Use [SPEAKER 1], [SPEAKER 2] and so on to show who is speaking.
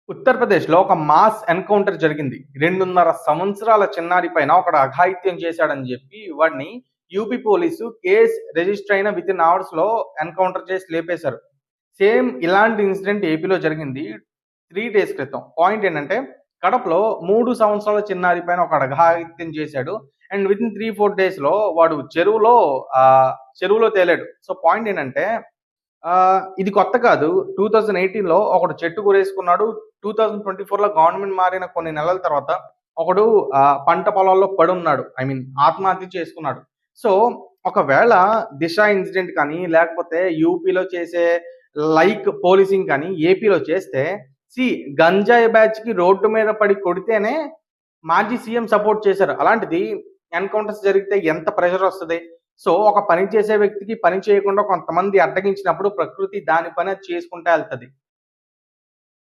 [SPEAKER 1] ఉత్తరప్రదేశ్‌లో ఒక mass encounter జరిగింది. 2.5 సంవత్సరాల చిన్నారి పైన ఒకడు అఘాయిత్యం చేశాడని జెప్పి, వాడిని యూపీ పోలీసు కేస్ రిజిస్టర్ అయిన వితిన్ అవర్స్‌లో ఎన్‌కౌంటర్ చేసి లేపేశారు. సేమ్ ఇలాంటి ఇన్సిడెంట్ ఏపీలో జరిగింది 3 డేస్ క్రితం. పాయింట్ ఏంటంటే, కడపలో 3 సంవత్సరాల చిన్నారి పైన ఒకడు అఘాయిత్యం చేశాడు. అండ్ వితిన్ 3, 4 డేస్‌లో వాడు చెరువులో తేలాడు. సో, పాయింట్ ఏంటంటే ఇది కొత్త కాదు. 2018లో ఒకడు చెట్టు గురేసుకున్నాడు. 2024లో గవర్నమెంట్ మారిన కొన్ని నెలల తర్వాత ఒకడు పంట పొలాల్లో పడున్నాడు. ఆత్మహత్య చేసుకున్నాడు. సో, ఒకవేళ దిశ ఇన్సిడెంట్ కానీ, లేకపోతే యూపీలో చేసే పోలీసింగ్ కానీ ఏపీలో చేస్తే గంజాయి బ్యాచ్‌కి రోడ్డు మీద పడి కొడితేనే మాజీ సీఎం సపోర్ట్ చేశారు. అలాంటిది ఎన్‌కౌంటర్స్ జరిగితే ఎంత ప్రెషర్ వస్తది? సో, ఒక పని చేసే వ్యక్తికి పని చేయకుండా కొంతమంది అడ్డగించినప్పుడు ప్రకృతి దాని పని అది చేసుకుంటా ఎళ్తది.